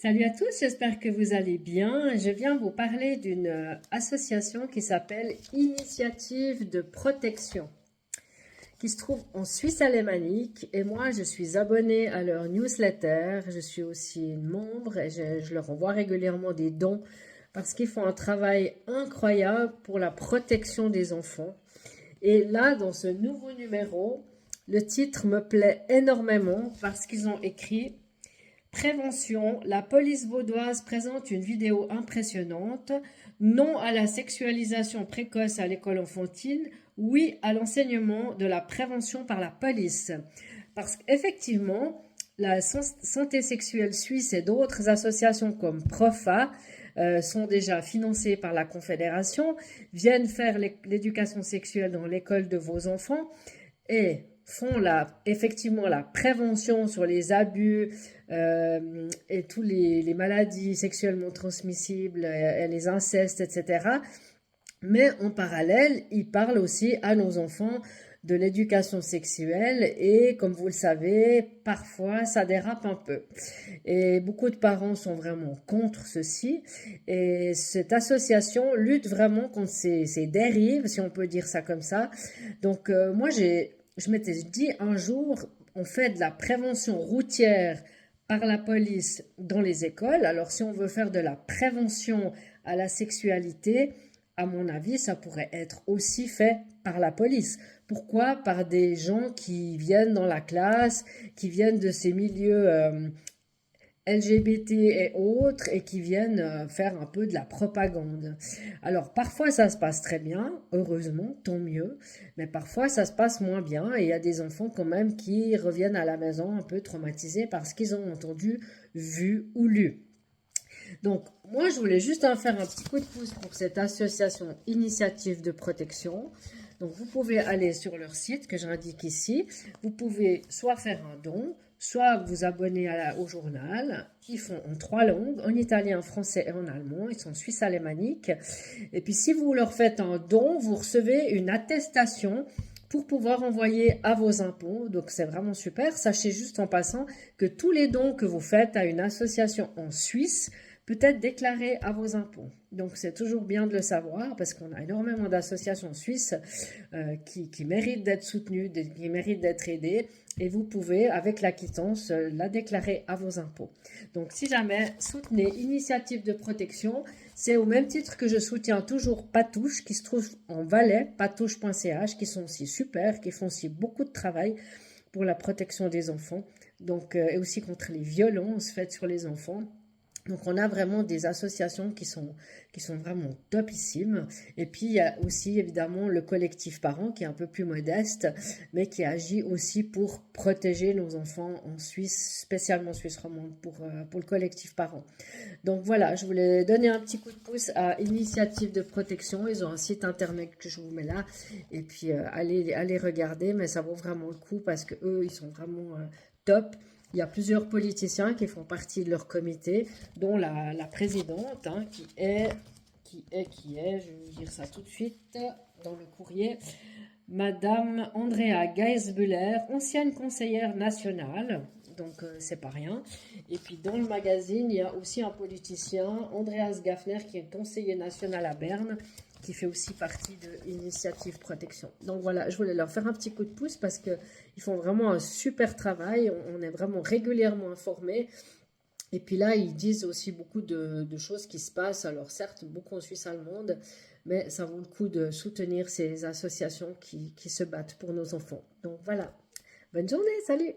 Salut à tous, j'espère que vous allez bien. Je viens vous parler d'une association qui s'appelle Initiative de protection, qui se trouve en Suisse alémanique. Et moi, je suis abonnée à leur newsletter. Je suis aussi une membre et je leur envoie régulièrement des dons parce qu'ils font un travail incroyable pour la protection des enfants. Et là, dans ce nouveau numéro, le titre me plaît énormément parce qu'ils ont écrit Prévention, la police vaudoise présente une vidéo impressionnante. Non à la sexualisation précoce à l'école enfantine, oui à l'enseignement de la prévention par la police. Parce qu'effectivement, la santé sexuelle suisse et d'autres associations comme PROFA sont déjà financées par la Confédération, viennent faire l'éducation sexuelle dans l'école de vos enfants et font effectivement la prévention sur les abus et tous les maladies sexuellement transmissibles, et les incestes, etc. Mais en parallèle, ils parlent aussi à nos enfants de l'éducation sexuelle et comme vous le savez, parfois ça dérape un peu. Et beaucoup de parents sont vraiment contre ceci. Et cette association lutte vraiment contre ces dérives, si on peut dire ça comme ça. Donc moi, je m'étais dit un jour, on fait de la prévention routière par la police dans les écoles. Alors si on veut faire de la prévention à la sexualité, à mon avis, ça pourrait être aussi fait par la police. Pourquoi? Par des gens qui viennent dans la classe, qui viennent de ces milieux LGBT et autres et qui viennent faire un peu de la propagande. Alors parfois ça se passe très bien, heureusement, tant mieux, mais parfois ça se passe moins bien et il y a des enfants quand même qui reviennent à la maison un peu traumatisés parce qu'ils ont entendu, vu ou lu. Donc, moi, je voulais juste en faire un petit coup de pouce pour cette association Initiative de protection. Donc, vous pouvez aller sur leur site que j'indique ici. Vous pouvez soit faire un don, soit vous abonner au journal. Ils font en 3 langues, en italien, en français et en allemand. Ils sont suisses alémaniques. Et puis, si vous leur faites un don, vous recevez une attestation pour pouvoir envoyer à vos impôts. Donc, c'est vraiment super. Sachez juste en passant que tous les dons que vous faites à une association en Suisse peut être déclaré à vos impôts. Donc c'est toujours bien de le savoir parce qu'on a énormément d'associations suisses qui méritent d'être soutenues, qui méritent d'être aidées et vous pouvez avec la quittance la déclarer à vos impôts. Donc si jamais soutenez Initiative de protection, c'est au même titre que je soutiens toujours Patouche qui se trouve en Valais, patouche.ch, qui sont aussi super, qui font aussi beaucoup de travail pour la protection des enfants, donc et aussi contre les violences faites sur les enfants. Donc on a vraiment des associations qui sont vraiment topissimes. Et puis il y a aussi évidemment le collectif parents qui est un peu plus modeste, mais qui agit aussi pour protéger nos enfants en Suisse, spécialement en Suisse romande, pour le collectif parents. Donc voilà, je voulais donner un petit coup de pouce à Initiative de protection. Ils ont un site internet que je vous mets là. Et puis allez regarder, mais ça vaut vraiment le coup parce que eux, ils sont vraiment top. Il y a plusieurs politiciens qui font partie de leur comité, dont la présidente, hein, je vais vous dire ça tout de suite dans le courrier, Madame Andrea Geisbüller, ancienne conseillère nationale, donc c'est pas rien. Et puis dans le magazine, il y a aussi un politicien, Andreas Gaffner, qui est conseiller national à Berne, qui fait aussi partie de Initiative Protection. Donc voilà, je voulais leur faire un petit coup de pouce parce qu'ils font vraiment un super travail, on est vraiment régulièrement informés. Et puis là, ils disent aussi beaucoup de choses qui se passent, alors certes, beaucoup en Suisse allemande, mais ça vaut le coup de soutenir ces associations qui se battent pour nos enfants. Donc voilà, bonne journée, salut!